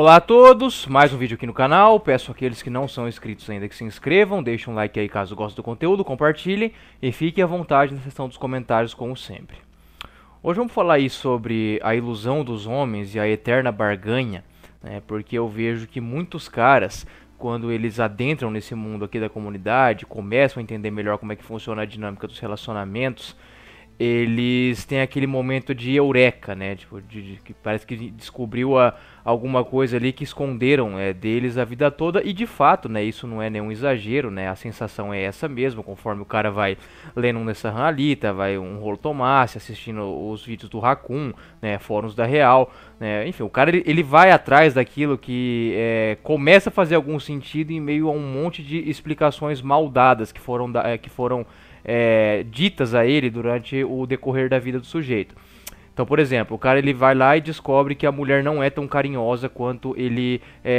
Olá a todos, mais um vídeo aqui no canal. Peço àqueles que não são inscritos ainda que se inscrevam, deixem um like aí caso gostem do conteúdo, compartilhem e fiquem à vontade na seção dos comentários como sempre. Hoje vamos falar aí sobre a ilusão dos homens e a eterna barganha, né, porque eu vejo que muitos caras, quando eles adentram nesse mundo aqui da comunidade, começam a entender melhor como é que funciona a dinâmica dos relacionamentos, eles têm aquele momento de eureka, né? Tipo, que parece que descobriu alguma coisa ali que esconderam deles a vida toda, e de fato, né? Isso não é nenhum exagero, né? A sensação é essa mesmo, conforme o cara vai lendo um Nessa Ranalita, vai um Rolo Tomassi, assistindo os vídeos do Raccoon, né? Fóruns da Real, né? Enfim, o cara ele vai atrás daquilo que começa a fazer algum sentido em meio a um monte de explicações mal dadas que foram ditas a ele durante o decorrer da vida do sujeito. Então, por exemplo, o cara ele vai lá e descobre que a mulher não é tão carinhosa quanto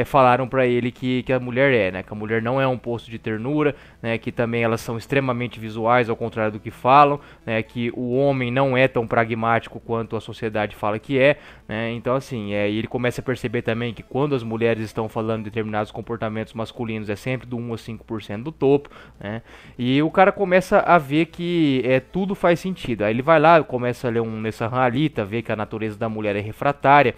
falaram pra ele que a mulher é, né? Que a mulher não é um poço de ternura, né? Que também elas são extremamente visuais, ao contrário do que falam, né? Que o homem não é tão pragmático quanto a sociedade fala que é, né? Então, assim, ele começa a perceber também que quando as mulheres estão falando de determinados comportamentos masculinos é sempre do 1 a 5% do topo, né? E o cara começa a ver que tudo faz sentido. Aí ele vai lá, começa a ler um Nessa Ranalita, vê que a natureza da mulher é refratária,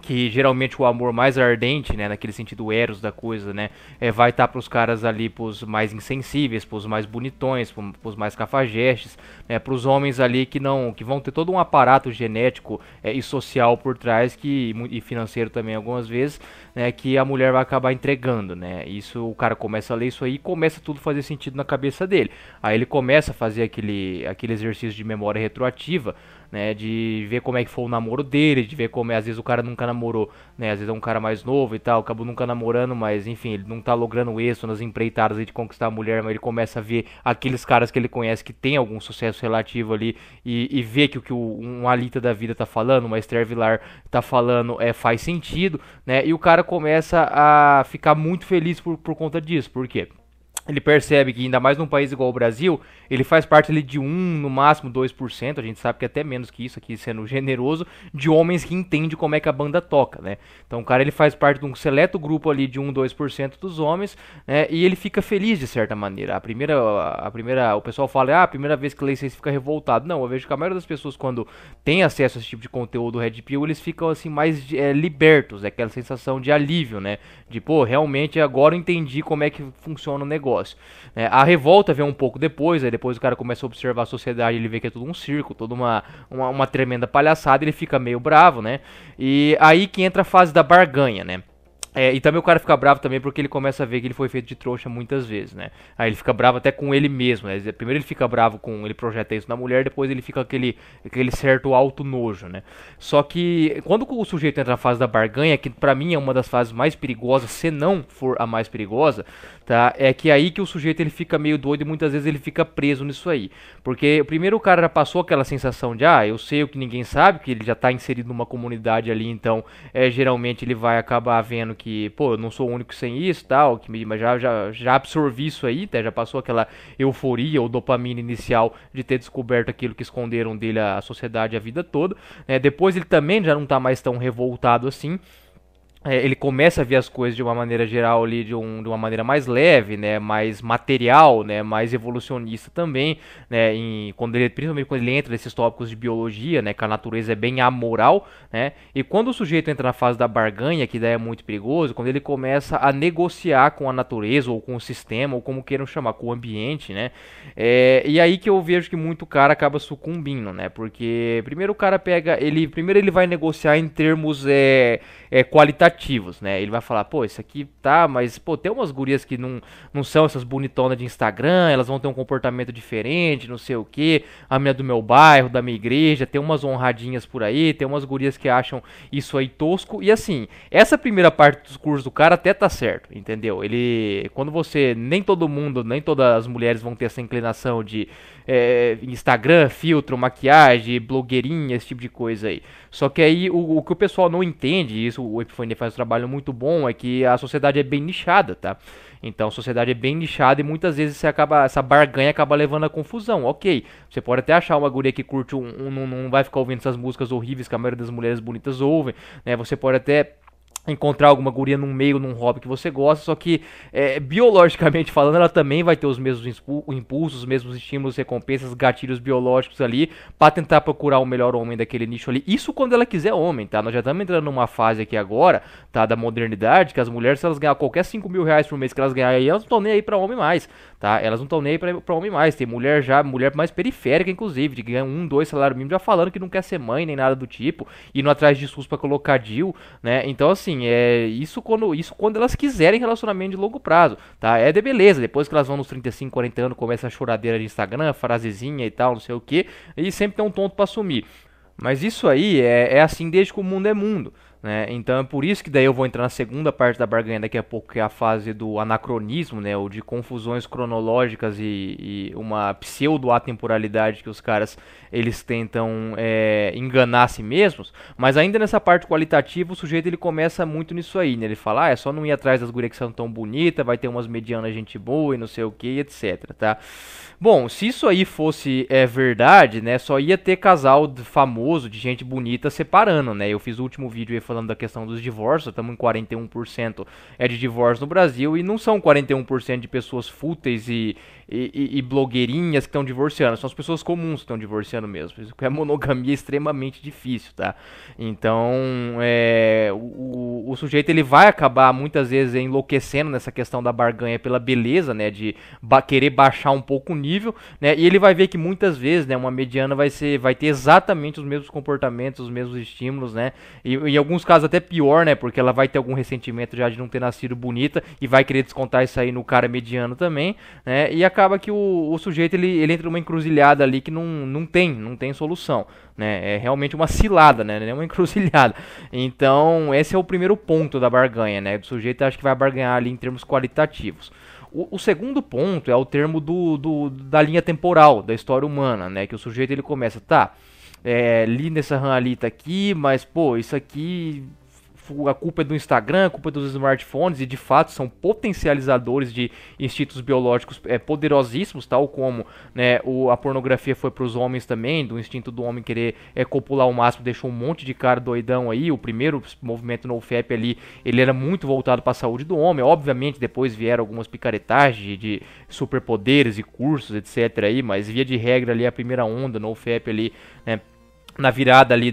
que geralmente o amor mais ardente, né, naquele sentido eros da coisa, né, vai estar pros caras ali, pros mais insensíveis, pros mais bonitões, pros mais cafajestes, né, pros homens ali que vão ter todo um aparato genético e social por trás, e financeiro também algumas vezes, né, que a mulher vai acabar entregando, né. Isso, o cara começa a ler isso aí e começa tudo a fazer sentido na cabeça dele. Aí ele começa a fazer aquele exercício de memória retroativa, né, de ver como é que foi o namoro dele, de ver como às vezes o cara nunca namorou, né, às vezes é um cara mais novo e tal, acabou nunca namorando, mas enfim, ele não tá logrando êxito nas empreitadas aí de conquistar a mulher, mas ele começa a ver aqueles caras que ele conhece que tem algum sucesso relativo ali, e vê que o que um Alita da vida tá falando, uma Esther Vilar tá falando, faz sentido, né, e o cara começa a ficar muito feliz por conta disso. Por quê? Ele percebe que, ainda mais num país igual o Brasil, ele faz parte ali de 1, no máximo 2%, a gente sabe que é até menos que isso aqui, sendo generoso, de homens que entendem como é que a banda toca, né? Então o cara ele faz parte de um seleto grupo ali de 1, 2% dos homens, né? E ele fica feliz de certa maneira. O pessoal fala, a primeira vez que lê isso aí você fica revoltado. Não, eu vejo que a maioria das pessoas, quando tem acesso a esse tipo de conteúdo Red Pill, eles ficam assim mais libertos, aquela sensação de alívio, né? De, pô, realmente agora eu entendi como é que funciona o negócio. A revolta vem um pouco depois, aí depois o cara começa a observar a sociedade, ele vê que é tudo um circo, toda uma tremenda palhaçada, ele fica meio bravo, né? E aí que entra a fase da barganha, né? E também o cara fica bravo também porque ele começa a ver que ele foi feito de trouxa muitas vezes, né? Aí ele fica bravo até com ele mesmo, né? Primeiro ele fica bravo ele projeta isso na mulher, depois ele fica aquele certo alto nojo, né? Só que quando o sujeito entra na fase da barganha, que pra mim é uma das fases mais perigosas, se não for a mais perigosa, tá? É que aí que o sujeito ele fica meio doido e muitas vezes ele fica preso nisso aí. Porque primeiro o cara já passou aquela sensação de, eu sei o que ninguém sabe, que ele já tá inserido numa comunidade ali, então geralmente ele vai acabar vendo que, pô, eu não sou o único sem isso, tal, mas já absorvi isso aí, tá? Já passou aquela euforia ou dopamina inicial de ter descoberto aquilo que esconderam dele a sociedade a vida toda, né? Depois ele também já não tá mais tão revoltado assim. Ele começa a ver as coisas de uma maneira geral ali, de uma maneira mais leve, né, mais material, né, mais evolucionista também, né, principalmente quando ele entra nesses tópicos de biologia, né, que a natureza é bem amoral, né, e quando o sujeito entra na fase da barganha, que daí é muito perigoso, quando ele começa a negociar com a natureza, ou com o sistema, ou como queiram chamar, com o ambiente, né, e aí que eu vejo que muito cara acaba sucumbindo, né, porque primeiro o cara primeiro ele vai negociar em termos qualitativos, né? Ele vai falar, pô, isso aqui tá, mas, pô, tem umas gurias que não são essas bonitonas de Instagram, elas vão ter um comportamento diferente, não sei o que, a minha do meu bairro, da minha igreja, tem umas honradinhas por aí, tem umas gurias que acham isso aí tosco, e assim, essa primeira parte do discurso do cara até tá certo, entendeu? Quando nem todo mundo, nem todas as mulheres vão ter essa inclinação de Instagram, filtro, maquiagem, blogueirinha, esse tipo de coisa aí. Só que aí o que o pessoal não entende, isso o Epifania faz um trabalho muito bom, é que a sociedade é bem nichada, tá? Então a sociedade é bem nichada e muitas vezes essa barganha acaba levando a confusão. Ok, você pode até achar uma guria que curte não vai ficar ouvindo essas músicas horríveis que a maioria das mulheres bonitas ouvem, né? Você pode até encontrar alguma guria num meio, num hobby que você gosta, só que biologicamente falando, ela também vai ter os mesmos impulsos, os mesmos estímulos, recompensas, gatilhos biológicos ali, pra tentar procurar o melhor homem daquele nicho ali. Isso quando ela quiser homem, tá? Nós já estamos entrando numa fase aqui agora, tá? Da modernidade, que as mulheres, se elas ganhar qualquer 5 mil reais por mês que elas ganharem aí, elas não estão nem aí pra homem mais, tá? Elas não estão nem aí pra homem mais. Tem mulher já, mulher mais periférica, inclusive, de ganhar 2 salários mínimos, já falando que não quer ser mãe, nem nada do tipo, indo atrás de SUS pra colocar DIU, né? Então, assim, isso quando elas quiserem relacionamento de longo prazo, tá? É de beleza, depois que elas vão nos 35, 40 anos, começa a choradeira de Instagram, frasezinha e tal, não sei o que, e sempre tem um tonto pra sumir. Mas isso aí é assim desde que o mundo é mundo, né? Então é por isso que daí eu vou entrar na segunda parte da barganha daqui a pouco, que é a fase do anacronismo, né? Ou de confusões cronológicas e uma pseudo-atemporalidade que os caras eles tentam enganar a si mesmos. Mas ainda nessa parte qualitativa, o sujeito ele começa muito nisso aí, né? Ele fala, é só não ir atrás das gurias que são tão bonitas, vai ter umas medianas gente boa e não sei o que, etc, tá? Bom, se isso aí fosse verdade, né, só ia ter casal famoso de gente bonita separando, né? Eu fiz o último vídeo aí falando da questão dos divórcios, estamos em 41% de divórcio no Brasil e não são 41% de pessoas fúteis e blogueirinhas que estão divorciando, são as pessoas comuns que estão divorciando mesmo. Isso que a monogamia é extremamente difícil, tá? Então, o sujeito ele vai acabar muitas vezes enlouquecendo nessa questão da barganha pela beleza, né, de querer baixar um pouco o nível, né? E ele vai ver que muitas vezes, né, uma mediana vai ter exatamente os mesmos comportamentos, os mesmos estímulos, né? E em alguns casos até pior, né? Porque ela vai ter algum ressentimento já de não ter nascido bonita e vai querer descontar isso aí no cara mediano também, né? E acaba que o sujeito ele entra numa encruzilhada ali que não tem solução, né? É realmente uma cilada, né? Não é uma encruzilhada. Então, esse é o primeiro ponto da barganha, né? O sujeito acha que vai barganhar ali em termos qualitativos. O segundo ponto é o termo da linha temporal da história humana, né? Que o sujeito ele começa, tá, li nessa ranalita aqui, mas pô, isso aqui a culpa é do Instagram, a culpa é dos smartphones, e de fato são potencializadores de instintos biológicos poderosíssimos, tal como, né, a pornografia foi para os homens também, do instinto do homem querer copular ao máximo, deixou um monte de cara doidão aí. O primeiro movimento NoFap ali, ele era muito voltado para a saúde do homem. Obviamente depois vieram algumas picaretagens de superpoderes e cursos, etc. aí, mas via de regra ali a primeira onda NoFap ali, né, na virada ali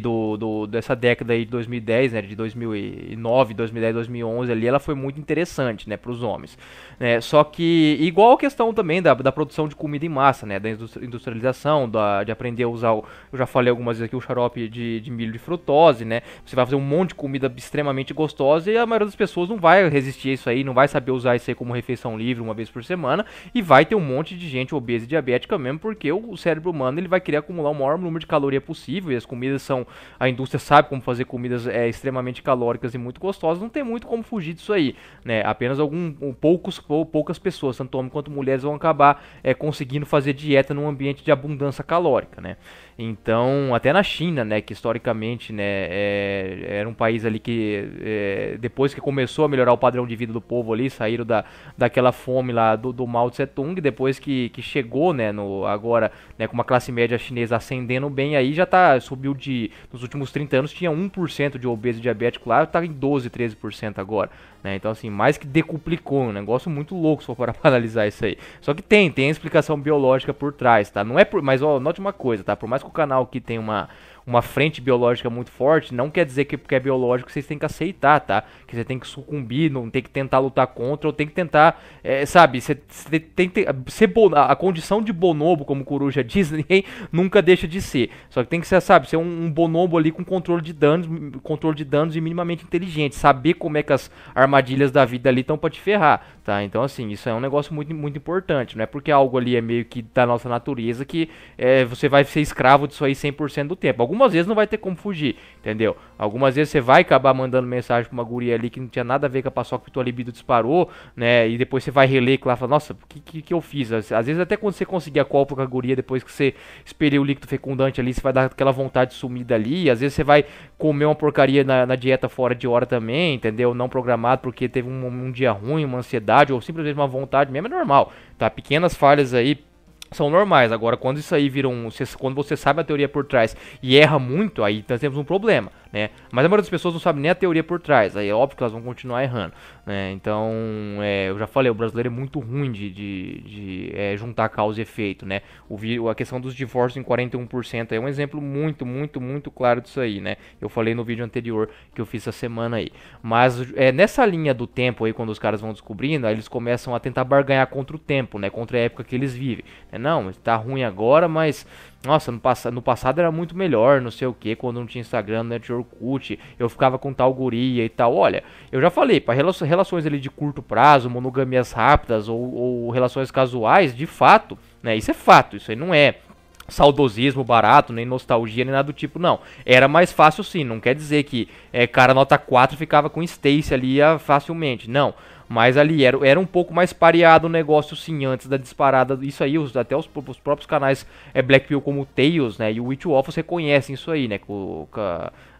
dessa década aí de 2010, né, de 2009, 2010, 2011 ali, ela foi muito interessante, né, para os homens. Só que, igual a questão também da produção de comida em massa, né, da industrialização, de aprender a usar, eu já falei algumas vezes aqui, o xarope de milho de frutose, né, você vai fazer um monte de comida extremamente gostosa e a maioria das pessoas não vai resistir a isso aí, não vai saber usar isso aí como refeição livre uma vez por semana e vai ter um monte de gente obesa e diabética mesmo, porque o cérebro humano ele vai querer acumular o maior número de caloria possível. As comidas a indústria sabe como fazer comidas extremamente calóricas e muito gostosas, não tem muito como fugir disso aí, né? Apenas poucas pessoas, tanto homens quanto mulheres, vão acabar conseguindo fazer dieta num ambiente de abundância calórica, né? Então, até na China, né, que historicamente, né, era um país ali que depois que começou a melhorar o padrão de vida do povo ali, saíram daquela fome lá do Mao Tse Tung, depois que chegou, né, agora, né, com uma classe média chinesa ascendendo bem aí, subiu nos últimos 30 anos tinha 1% de obeso e diabético lá, tá em 12, 13% agora, né? Então assim, mais que decuplicou, um negócio muito louco se for para analisar isso aí. Só que tem a explicação biológica por trás, tá? Não é mas ó, note uma coisa, tá? Por mais que o canal aqui tenha uma frente biológica muito forte, não quer dizer que porque é biológico vocês têm que aceitar, tá? Que você tem que sucumbir, não tem que tentar lutar contra, ou tem que tentar, sabe, você tem que ser a condição de bonobo, como o Coruja diz, ninguém nunca deixa de ser. Só que tem que ser, sabe, ser um bonobo ali com controle de danos e minimamente inteligente, saber como é que as armadilhas da vida ali estão pra te ferrar, tá? Então assim, isso é um negócio muito, muito importante, não é porque algo ali é meio que da nossa natureza que você vai ser escravo disso aí 100% do tempo. Algumas vezes não vai ter como fugir, entendeu? Algumas vezes você vai acabar mandando mensagem pra uma guria ali que não tinha nada a ver com a paçoca que tua libido disparou, né? E depois você vai reler lá e fala, nossa, o que eu fiz? Às vezes até quando você conseguir a cópula com a guria, depois que você expeliu o líquido fecundante ali, você vai dar aquela vontade de sumir dali. Às vezes você vai comer uma porcaria na dieta fora de hora também, entendeu? Não programado porque teve um dia ruim, uma ansiedade ou simplesmente uma vontade mesmo, é normal, tá? Pequenas falhas aí são normais. Agora, quando isso aí vira quando você sabe a teoria por trás e erra muito, aí nós temos um problema. né? Mas a maioria das pessoas não sabe nem a teoria por trás, aí é óbvio que elas vão continuar errando, né? Então, eu já falei, o brasileiro é muito ruim de juntar causa e efeito, né? A questão dos divórcios em 41% é um exemplo muito, muito, muito claro disso aí, né? Eu falei no vídeo anterior que eu fiz essa semana aí. Mas nessa linha do tempo aí, quando os caras vão descobrindo, aí eles começam a tentar barganhar contra o tempo, né? Contra a época que eles vivem. Não, tá ruim agora, mas nossa, no passado era muito melhor, não sei o que, quando não tinha Instagram, não tinha Orkut, eu ficava com tal guria e tal. Olha, eu já falei, para relações ali de curto prazo, monogamias rápidas ou relações casuais, de fato, né? Isso é fato, isso aí não é saudosismo barato, nem nostalgia, nem nada do tipo, não. Era mais fácil sim, não quer dizer que cara nota 4 ficava com Stacy ali facilmente, não. Mas ali era um pouco mais pareado o negócio sim, antes da disparada. Isso aí, até os próprios canais Black Pill como o Tails, né, e o Witch Waffles reconhecem isso aí, né,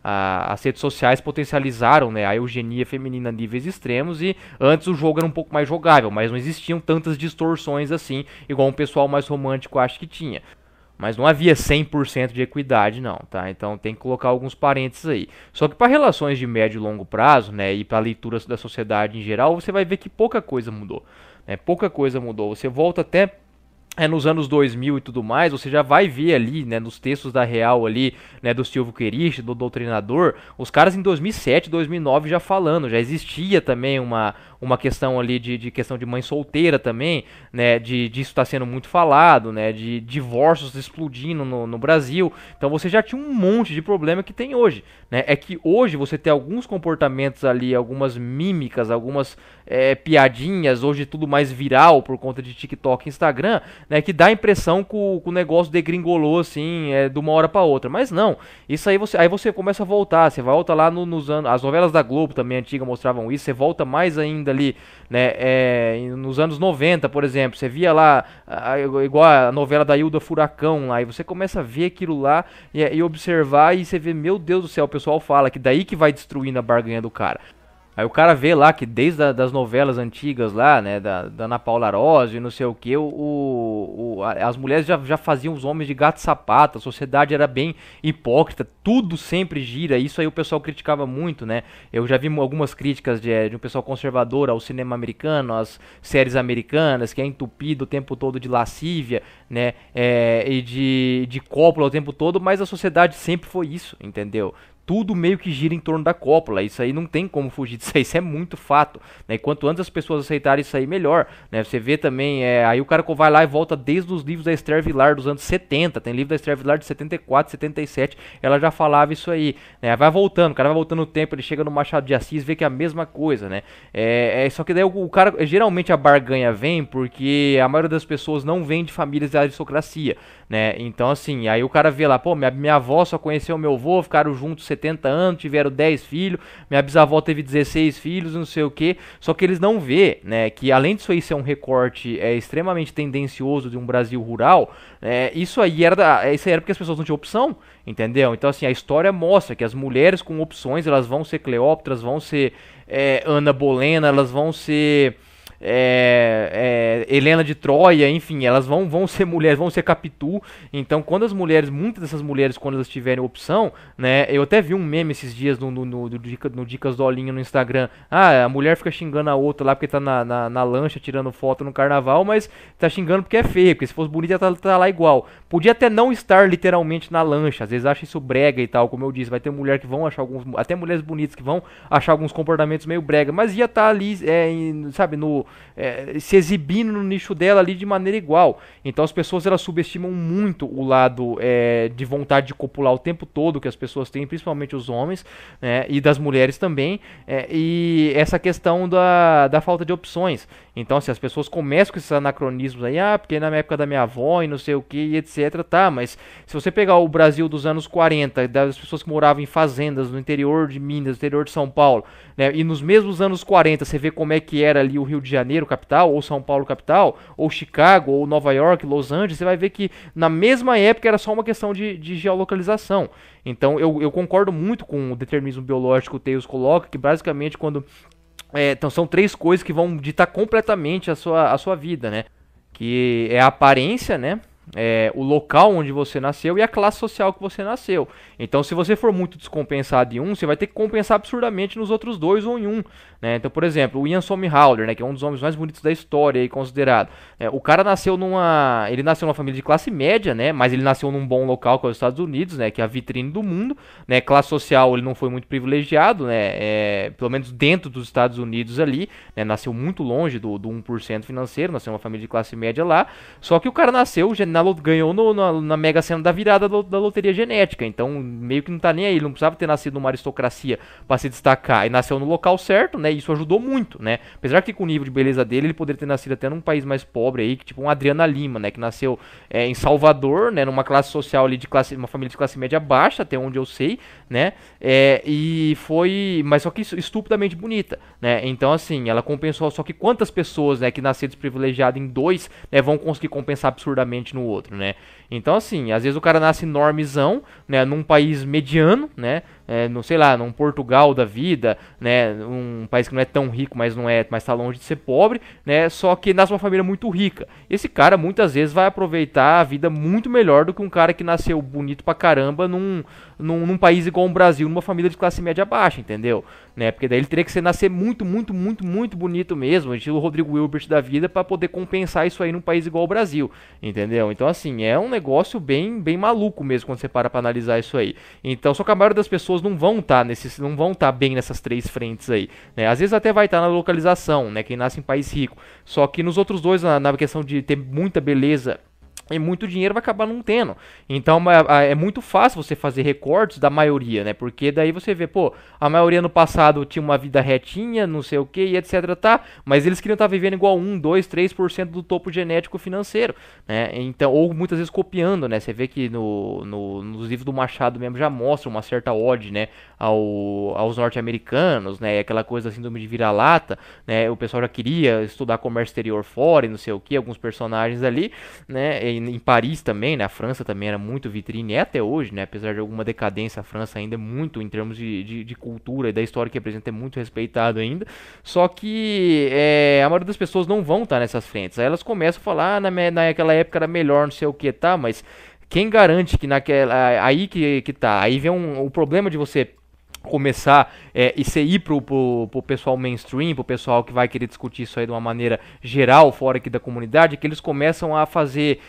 as redes sociais potencializaram, né, a eugenia feminina a níveis extremos, e antes o jogo era um pouco mais jogável, mas não existiam tantas distorções assim, igual um pessoal mais romântico acha que tinha. Mas não havia 100% de equidade, não, tá? Então tem que colocar alguns parênteses aí. Só que para relações de médio e longo prazo, né, e para leituras da sociedade em geral, você vai ver que pouca coisa mudou, né? Pouca coisa mudou. Você volta até nos anos 2000 e tudo mais, você já vai ver ali, né, nos textos da Real ali, né, do Silvio Querich, do Doutrinador, os caras em 2007, 2009 já falando, já existia também uma questão ali de questão de mãe solteira também, né, disso está sendo muito falado, né, de divórcios explodindo no Brasil. Então você já tinha um monte de problema que tem hoje, né? É que hoje você tem alguns comportamentos ali, algumas mímicas, algumas piadinhas, hoje tudo mais viral por conta de TikTok e Instagram, né, que dá a impressão que o negócio degringolou assim, de uma hora para outra. Mas não, isso aí você começa a voltar, você volta lá nos anos, as novelas da Globo também antigas mostravam isso, você volta mais ainda ali, né, nos anos 90, por exemplo, você via lá, igual a novela da Hilda Furacão lá, e você começa a ver aquilo lá e observar, e você vê, meu Deus do céu, o pessoal fala que daí que vai destruindo a barganha do cara. Aí o cara vê lá que desde das novelas antigas lá, né, da Ana Paula Arósio e não sei o que, as mulheres já faziam os homens de gato e sapato, a sociedade era bem hipócrita, tudo sempre gira, isso aí o pessoal criticava muito, né. Eu já vi algumas críticas de um pessoal conservador ao cinema americano, às séries americanas, que é entupido o tempo todo de lascívia, né, e de cópula o tempo todo, mas a sociedade sempre foi isso, entendeu? Tudo meio que gira em torno da cópula, isso aí não tem como fugir disso aí, isso é muito fato, né? E quanto antes as pessoas aceitarem isso aí, melhor, né? Você vê também, aí o cara vai lá e volta desde os livros da Esther Vilar dos anos 70, tem livro da Esther Vilar de 74, 77, ela já falava isso aí, né? Vai voltando, o cara vai voltando no tempo, ele chega no Machado de Assis, vê que é a mesma coisa, né? Só que daí o cara, geralmente a barganha vem porque a maioria das pessoas não vem de famílias de aristocracia, né? Então assim, aí o cara vê lá, pô, minha avó só conheceu meu avô, ficaram juntos 70 anos, tiveram 10 filhos, minha bisavó teve 16 filhos, não sei o que, só que eles não vê, né, que além disso aí ser um recorte extremamente tendencioso de um Brasil rural, isso aí era porque as pessoas não tinham opção, entendeu? Então assim, a história mostra que as mulheres com opções, elas vão ser Cleópatras, vão ser Ana Bolena, elas vão ser Helena de Troia, enfim, elas vão ser mulheres, vão ser Capitu. Então, quando as mulheres, muitas dessas mulheres, quando elas tiverem opção, né, eu até vi um meme esses dias no Dicas do Olinho no Instagram. A mulher fica xingando a outra lá porque tá na lancha tirando foto no carnaval, mas tá xingando porque é feia, porque se fosse bonita tá lá igual. Podia até não estar literalmente na lancha, às vezes acha isso brega e tal, como eu disse, vai ter mulher que vão achar até mulheres bonitas que vão achar alguns comportamentos meio brega, mas ia estar ali, sabe, se exibindo no nicho dela ali de maneira igual. Então as pessoas, elas subestimam muito o lado de vontade de copular o tempo todo que as pessoas têm, principalmente os homens, né, e das mulheres também, e essa questão da falta de opções. Então, se as pessoas começam com esses anacronismos aí, porque na época da minha avó e não sei o que, etc, tá, mas se você pegar o Brasil dos anos 40, das pessoas que moravam em fazendas no interior de Minas, no interior de São Paulo, né, e nos mesmos anos 40 você vê como é que era ali o Rio de Janeiro capital, ou São Paulo capital, ou Chicago, ou Nova York, Los Angeles, você vai ver que na mesma época era só uma questão de geolocalização. Então eu concordo muito com o determinismo biológico que o Tails coloca, que basicamente quando então são três coisas que vão ditar completamente a sua vida, né? Que é a aparência, né? o local onde você nasceu e a classe social que você nasceu. Então, se você for muito descompensado em um, você vai ter que compensar absurdamente nos outros dois ou em um, né? Então, por exemplo, o Ian Somerhalder, né, que é um dos homens mais bonitos da história aí, considerado. O cara ele nasceu numa família de classe média, né, mas ele nasceu num bom local, que é os Estados Unidos, né, que é a vitrine do mundo, né? Classe social ele não foi muito privilegiado, né, pelo menos dentro dos Estados Unidos ali, né, nasceu muito longe do 1% financeiro, nasceu numa família de classe média lá, só que o cara nasceu, ganhou na Mega Sena da virada da loteria genética, então meio que não tá nem aí, ele não precisava ter nascido numa aristocracia para se destacar, e nasceu no local certo, né, e isso ajudou muito, né, apesar que com o nível de beleza dele, ele poderia ter nascido até num país mais pobre aí, que tipo um Adriana Lima, né, que nasceu em Salvador, né, numa classe social ali uma família de classe média baixa, até onde eu sei, né, mas só que estupidamente bonita, né, então assim, ela compensou, só que quantas pessoas, né, que nasceram desprivilegiadas em dois, né, vão conseguir compensar absurdamente no outro, né, então assim, às vezes o cara nasce normezão, né, num país mediano, né, sei lá, num Portugal da vida, né, um país que não é tão rico, mas tá longe de ser pobre, né, só que nasce uma família muito rica. Esse cara muitas vezes vai aproveitar a vida muito melhor do que um cara que nasceu bonito pra caramba num país igual o Brasil, numa família de classe média baixa, entendeu? Né, porque daí ele teria que nascer muito, muito, muito, muito bonito mesmo, estilo Rodrigo Hilbert da vida, para poder compensar isso aí num país igual o Brasil, entendeu? Então assim, é um negócio bem, bem maluco mesmo quando você para pra analisar isso aí. Então, só que a maioria das pessoas não vão estar bem nessas três frentes aí, né? Às vezes até vai estar na localização, né? Quem nasce em país rico. Só que nos outros dois, na questão de ter muita beleza e muito dinheiro, vai acabar não tendo. Então é muito fácil você fazer recortes da maioria, né? Porque daí você vê, pô, a maioria no passado tinha uma vida retinha, não sei o que, e etc, tá? Mas eles queriam estar vivendo igual 1, 2, 3% do topo genético financeiro, né? Então, ou muitas vezes copiando, né? Você vê que nos livros do Machado mesmo já mostra uma certa ode, né, aos norte-americanos, né? Aquela coisa assim do de vira-lata, né? O pessoal já queria estudar comércio exterior fora e não sei o que, alguns personagens ali, né? Em Paris também, né? A França também era muito vitrine, é até hoje, né? Apesar de alguma decadência, a França ainda é muito, em termos de cultura e da história que representa, é muito respeitado ainda. Só que a maioria das pessoas não vão estar nessas frentes. Aí elas começam a falar, naquela época era melhor, não sei o que, tá? Mas quem garante que naquela... Aí que tá. Aí vem o problema de você começar e você ir pro pessoal mainstream, pro pessoal que vai querer discutir isso aí de uma maneira geral, fora aqui da comunidade, que eles começam a fazer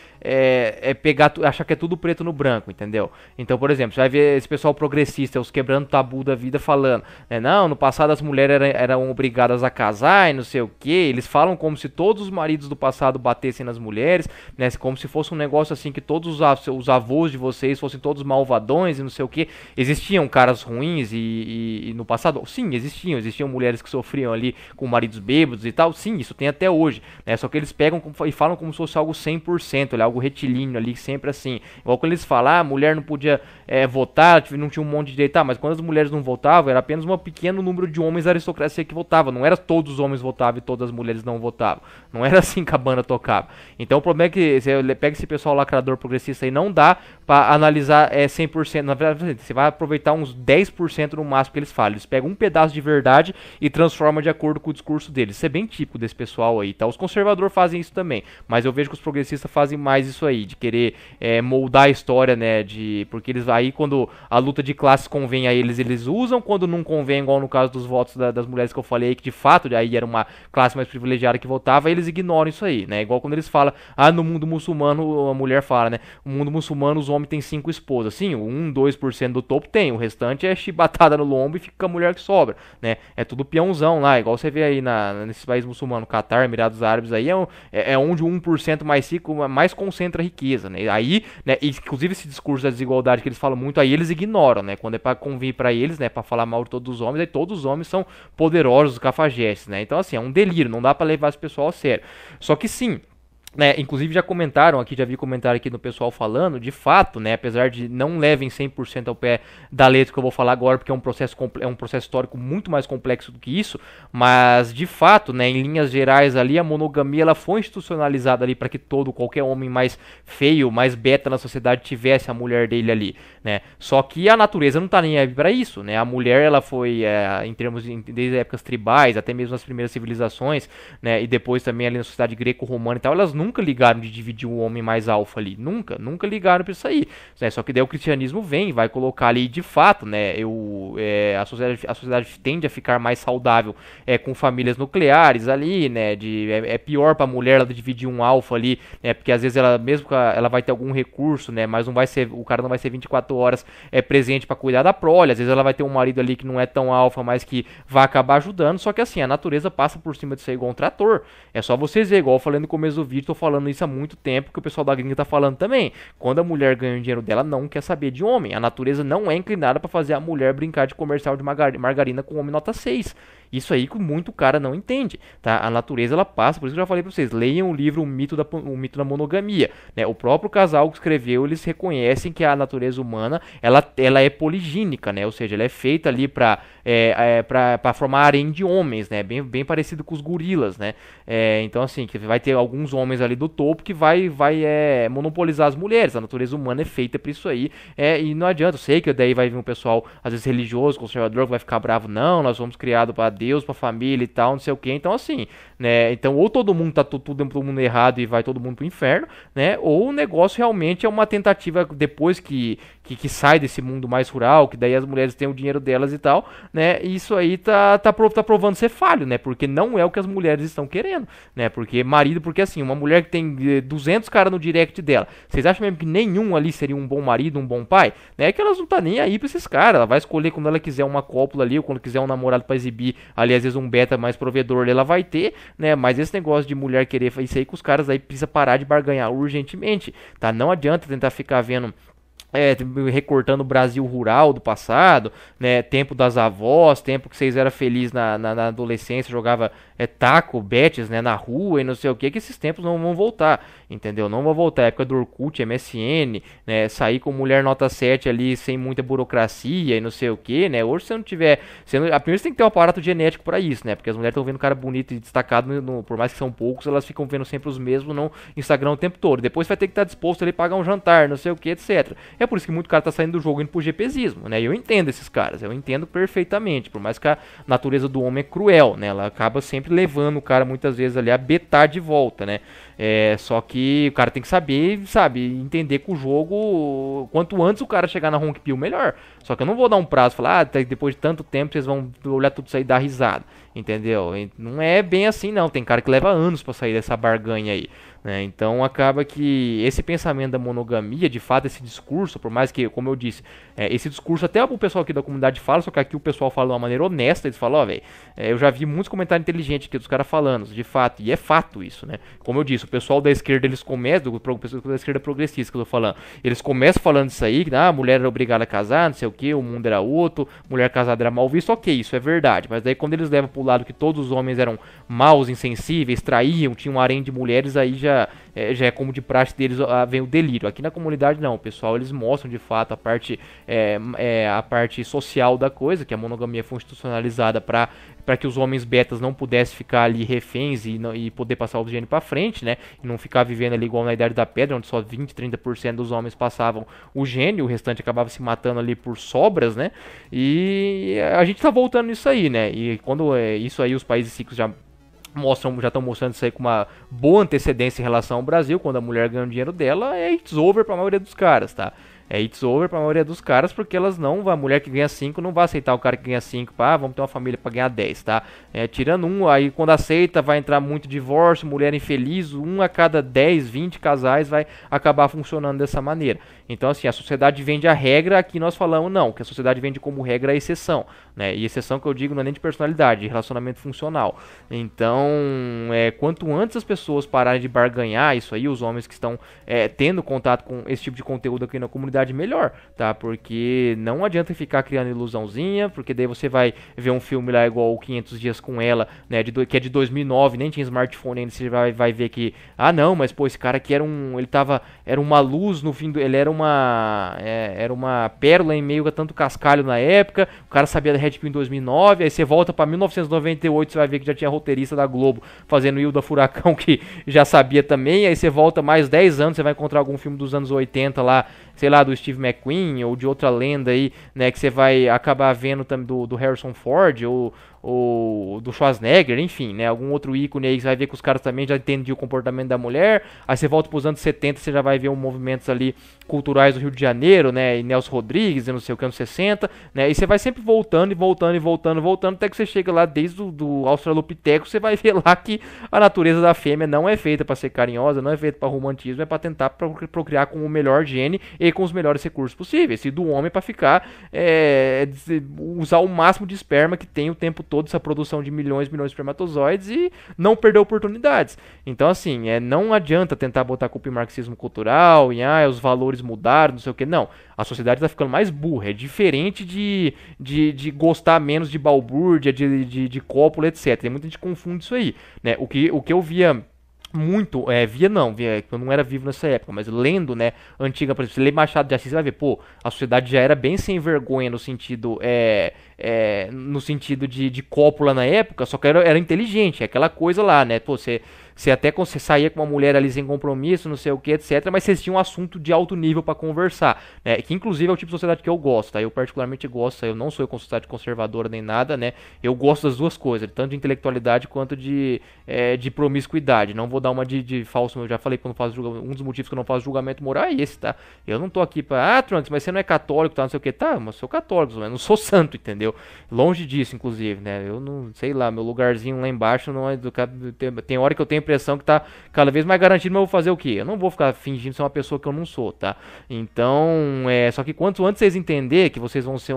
achar que é tudo preto no branco, entendeu? Então, por exemplo, você vai ver esse pessoal progressista, os quebrando tabu da vida, falando, né, não, no passado as mulheres eram obrigadas a casar e não sei o que, eles falam como se todos os maridos do passado batessem nas mulheres, né, como se fosse um negócio assim, que todos os avós de vocês fossem todos malvadões e não sei o que. Existiam caras ruins e no passado, sim, existiam mulheres que sofriam ali com maridos bêbados e tal, sim, isso tem até hoje, né, só que eles pegam e falam como se fosse algo 100%, algo retilíneo ali, sempre assim. Igual quando eles falam, a mulher não podia votar, não tinha um monte de direito, mas quando as mulheres não votavam, era apenas um pequeno número de homens da aristocracia que votava, não era todos os homens votavam e todas as mulheres não votavam. Não era assim que a banda tocava. Então o problema é que você pega esse pessoal lacrador progressista e não dá pra analisar 100%, na verdade você vai aproveitar uns 10% no máximo que eles falam. Eles pegam um pedaço de verdade e transformam de acordo com o discurso deles. Isso é bem típico desse pessoal aí, tá? Os conservadores fazem isso também, mas eu vejo que os progressistas fazem mais isso aí, de querer moldar a história, né, porque eles aí, quando a luta de classes convém a eles usam, quando não convém, igual no caso dos votos das mulheres que eu falei, que de fato aí era uma classe mais privilegiada que votava, eles ignoram isso aí, né, igual quando eles falam, no mundo muçulmano, a mulher fala, né, no mundo muçulmano os homens têm 5 esposas, sim, 1, 2% do topo tem, o restante é chibatada no lombo e fica com a mulher que sobra, né, é tudo peãozão lá, igual você vê aí nesses países muçulmanos, Catar, Emirados Árabes, aí é onde o 1% mais rico mais concentra riqueza, né? Aí, né, inclusive esse discurso da desigualdade que eles falam muito, aí eles ignoram, né? Quando é pra convir pra eles, né, pra falar mal de todos os homens, aí todos os homens são poderosos, cafajestes, né? Então, assim, é um delírio, não dá pra levar esse pessoal a sério. Só que sim, né, inclusive já comentaram aqui, já vi comentário aqui no pessoal falando, de fato, né, apesar de não levem 100% ao pé da letra que eu vou falar agora, porque é um processo histórico muito mais complexo do que isso, mas de fato, né, em linhas gerais ali, a monogamia ela foi institucionalizada ali para que qualquer homem mais feio, mais beta na sociedade tivesse a mulher dele ali, né, só que a natureza não tá nem aí para isso, né, a mulher ela foi, em termos desde épocas tribais, até mesmo as primeiras civilizações, né, e depois também ali na sociedade greco-romana e tal, elas nunca ligaram de dividir o homem mais alfa ali, nunca ligaram pra isso aí, né? Só que daí o cristianismo vem, vai colocar ali de fato, né, a sociedade tende a ficar mais saudável com famílias nucleares ali, né, é pior pra mulher ela dividir um alfa ali, né, porque às vezes ela, mesmo que ela vai ter algum recurso, né, mas não vai ser, o cara não vai ser 24 horas presente pra cuidar da prole, às vezes ela vai ter um marido ali que não é tão alfa, mas que vai acabar ajudando, só que assim, a natureza passa por cima disso aí igual um trator, é só vocês verem, igual eu falei no começo do vídeo, tô falando isso há muito tempo, que o pessoal da gringa tá falando também, quando a mulher ganha o dinheiro dela, não quer saber de homem, a natureza não é inclinada pra fazer a mulher brincar de comercial de margarina com homem nota 6, isso aí que muito cara não entende, tá? A natureza ela passa, por isso que eu já falei pra vocês, leiam o livro O Mito da Monogamia, né? O próprio casal que escreveu, eles reconhecem que a natureza humana, ela é poligínica, né? Ou seja, ela é feita ali pra formar harém de homens, né? Bem parecido com os gorilas, né? Então assim, que vai ter alguns homens ali do topo que vai monopolizar as mulheres, a natureza humana é feita pra isso aí, e não adianta, eu sei que daí vai vir um pessoal, às vezes religioso, conservador, que vai ficar bravo, não, nós fomos criados para Deus, pra família e tal, não sei o que, então assim, né, então ou todo mundo tá todo mundo errado e vai todo mundo pro inferno, né, ou o negócio realmente é uma tentativa, depois que sai desse mundo mais rural, que daí as mulheres têm o dinheiro delas e tal, né, isso aí tá provando ser falho, né, porque não é o que as mulheres estão querendo, né, porque assim, uma mulher que tem 200 caras no direct dela, vocês acham mesmo que nenhum ali seria um bom marido, um bom pai? Né, é que elas não tá nem aí pra esses caras, ela vai escolher quando ela quiser uma cópula ali, ou quando quiser um namorado pra exibir ali, às vezes um beta mais provedor ela vai ter, né, mas esse negócio de mulher querer isso aí com os caras aí precisa parar de barganhar urgentemente, tá, não adianta tentar ficar vendo recortando o Brasil rural do passado, né, tempo das avós, tempo que vocês eram felizes na adolescência, jogava taco, betes, né, na rua e não sei o que esses tempos não vão voltar, entendeu? Não vão voltar, a época do Orkut, MSN, né, sair com mulher nota 7 ali, sem muita burocracia e não sei o que, né, hoje se você não tiver, primeiro você tem que ter um aparato genético pra isso, né, porque as mulheres estão vendo cara bonito e destacado, por mais que são poucos, elas ficam vendo sempre os mesmos no Instagram o tempo todo, depois você vai ter que estar disposto ali a pagar um jantar, não sei o que, etc. É por isso que muito cara tá saindo do jogo indo pro GPzismo, né? E eu entendo esses caras, eu entendo perfeitamente. Por mais que a natureza do homem é cruel, né? Ela acaba sempre levando o cara muitas vezes ali a betar de volta, né? Só que o cara tem que saber, sabe, entender que o jogo, quanto antes o cara chegar na Honk Pill, melhor. Só que eu não vou dar um prazo, falar, depois de tanto tempo vocês vão olhar tudo isso aí e dar risada, entendeu? Não é bem assim não, tem cara que leva anos pra sair dessa barganha aí. Então acaba que esse pensamento da monogamia, de fato, esse discurso, por mais que, como eu disse, esse discurso até o pessoal aqui da comunidade fala, só que aqui o pessoal fala de uma maneira honesta, eles falam, velho, eu já vi muitos comentários inteligentes aqui dos caras falando, de fato, e é fato isso, né? Como eu disse, o pessoal da esquerda, eles começam, o pessoal da esquerda progressista que eu tô falando, eles começam falando isso aí, que a mulher era obrigada a casar, não sei o que, o mundo era outro, mulher casada era mal visto, ok, isso é verdade, mas daí quando eles levam pro lado que todos os homens eram maus, insensíveis, traíam, tinham um harém de mulheres, aí já é como de praxe deles, vem o delírio. Aqui na comunidade não, o pessoal eles mostram de fato a parte social da coisa, que a monogamia foi institucionalizada para que os homens betas não pudessem ficar ali reféns e poder passar o gênio para frente, né? E não ficar vivendo ali igual na Idade da Pedra, onde só 20, 30% dos homens passavam o gênio, o restante acabava se matando ali por sobras, né? E a gente tá voltando nisso aí, né? E quando isso aí os países ricos já estão mostrando isso aí com uma boa antecedência em relação ao Brasil, quando a mulher ganha o dinheiro dela, it's over pra maioria dos caras, tá? It's over pra maioria dos caras, porque a mulher que ganha 5 não vai aceitar o cara que ganha 5, vamos ter uma família pra ganhar 10, tá? Tirando um, aí quando aceita vai entrar muito divórcio, mulher infeliz, 1 a cada 10, 20 casais vai acabar funcionando dessa maneira. Então assim, a sociedade vende a regra, aqui nós falamos não, que a sociedade vende como regra a exceção, né? E exceção que eu digo não é nem de personalidade, de relacionamento funcional. Então, quanto antes as pessoas pararem de barganhar isso aí, os homens que estão tendo contato com esse tipo de conteúdo aqui na comunidade, melhor, tá? Porque não adianta ficar criando ilusãozinha, porque daí você vai ver um filme lá igual o 500 Dias com Ela, né, que é de 2009, nem tinha smartphone ainda, você vai ver que, não, mas pô, esse cara aqui era uma luz no fim ele era uma pérola em meio a tanto cascalho na época, o cara sabia da Red Pill em 2009, aí você volta pra 1998, você vai ver que já tinha roteirista da Globo fazendo Hilda Furacão, que já sabia também, aí você volta mais 10 anos, você vai encontrar algum filme dos anos 80 lá, sei lá, do Steve McQueen ou de outra lenda aí, né, que você vai acabar vendo também do Harrison Ford do Schwarzenegger, enfim, né? Algum outro ícone aí que você vai ver que os caras também já entendiam o comportamento da mulher. Aí você volta pros anos 70, você já vai ver movimentos ali culturais do Rio de Janeiro, né? E Nelson Rodrigues, e não sei o que, anos 60, né? E você vai sempre voltando e voltando e voltando, voltando, até que você chega lá desde do Australopiteco, você vai ver lá que a natureza da fêmea não é feita para ser carinhosa, não é feita para romantismo, é para tentar procriar com o melhor gene e com os melhores recursos possíveis. E do homem para ficar usar o máximo de esperma que tem o tempo todo, essa produção de milhões e milhões de espermatozoides e não perder oportunidades. Então, assim, não adianta tentar botar a culpa em marxismo cultural, em os valores mudaram, não sei o que. Não, a sociedade está ficando mais burra. É diferente de gostar menos de balbúrdia, de cópula, etc. Tem muita gente que confunde isso aí, né? O que eu via muito, eu não era vivo nessa época, mas lendo, né, antiga, por exemplo, você lê Machado de Assis, você vai ver, pô, a sociedade já era bem sem vergonha no sentido, de cópula na época, só que era inteligente, aquela coisa lá, né, pô, você até você saía com uma mulher ali sem compromisso, não sei o que, etc, mas vocês tinham um assunto de alto nível para conversar, né, que inclusive é o tipo de sociedade que eu gosto, tá, eu particularmente gosto, eu não sou uma sociedade conservadora nem nada, né, eu gosto das duas coisas, tanto de intelectualidade quanto de promiscuidade, não vou dar uma de falso, eu já falei que eu não faço um dos motivos que eu não faço julgamento moral é esse, tá, eu não tô aqui pra, Trunks, mas você não é católico, tá, não sei o que, tá, mas eu sou católico, mas não sou santo, entendeu, longe disso, inclusive, né, eu não, sei lá, meu lugarzinho lá embaixo não é, tem hora que eu tenho a impressão que tá cada vez mais garantido, mas eu vou fazer o quê? Eu não vou ficar fingindo ser uma pessoa que eu não sou, tá, então, só que quanto antes vocês entenderem que vocês vão ser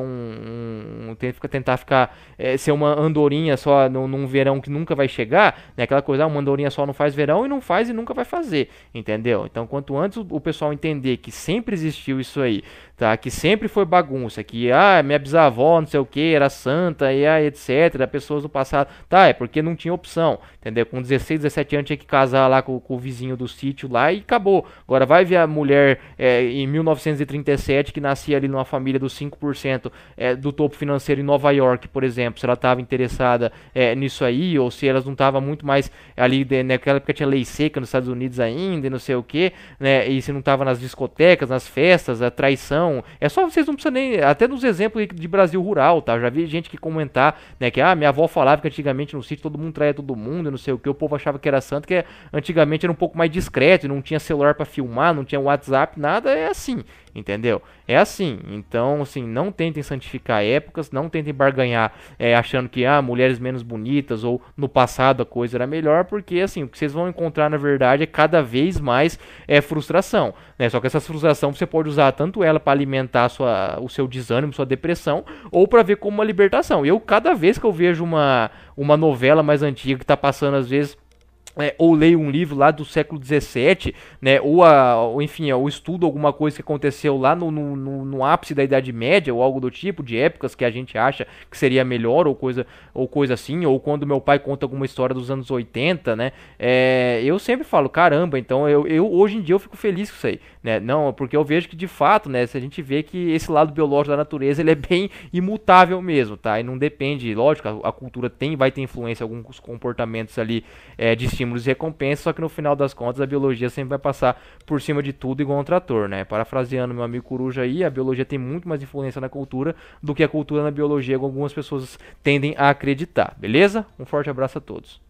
tentar ficar, ser uma andorinha só num verão que nunca vai chegar, né, aquela coisa, uma andorinha só não faz verão e não faz e nunca vai fazer, entendeu? Então, quanto antes o pessoal entender que sempre existiu isso aí, tá? Que sempre foi bagunça, que minha bisavó, não sei o que, era santa e etc, pessoas do passado, tá? É porque não tinha opção, entendeu? Com 16, 17 anos tinha que casar lá com o vizinho do sítio lá e acabou. Agora vai ver a mulher em 1937 que nascia ali numa família dos 5% do topo financeiro em Nova York, por exemplo, se ela estava interessada nisso aí, ou se elas não estavam muito mais ali, naquela época tinha lei seca nos Estados Unidos ainda, e não sei o que, né, e se não estava nas discotecas, nas festas, a traição, só vocês não precisam nem, até nos exemplos de Brasil rural, tá, eu já vi gente que comentar, né, que minha avó falava que antigamente no sítio todo mundo traía todo mundo, e não sei o que, o povo achava que era santo, que antigamente era um pouco mais discreto, não tinha celular para filmar, não tinha WhatsApp, nada, é assim, entendeu? É assim, então, assim, não tentem santificar épocas, não tentem barganhar achando que, mulheres menos bonitas ou no passado a coisa era melhor, porque, assim, o que vocês vão encontrar, na verdade, é cada vez mais frustração, né? Só que essa frustração você pode usar tanto ela para alimentar o seu desânimo, sua depressão, ou para ver como uma libertação. Cada vez que eu vejo uma novela mais antiga que tá passando, às vezes, ou leio um livro lá do século XVII, né, ou enfim, ou estudo alguma coisa que aconteceu lá no ápice da Idade Média, ou algo do tipo, de épocas que a gente acha que seria melhor, ou coisa assim, ou quando meu pai conta alguma história dos anos 80, né, eu sempre falo, caramba, então eu hoje em dia eu fico feliz com isso aí, né, não, porque eu vejo que de fato, né, se a gente vê que esse lado biológico da natureza, ele é bem imutável mesmo, tá, e não depende, lógico, a cultura vai ter influência em alguns comportamentos ali, de estímulos e recompensas, só que no final das contas a biologia sempre vai passar por cima de tudo igual um trator, né? Parafraseando meu amigo Coruja aí, a biologia tem muito mais influência na cultura do que a cultura na biologia, como algumas pessoas tendem a acreditar, beleza? Um forte abraço a todos.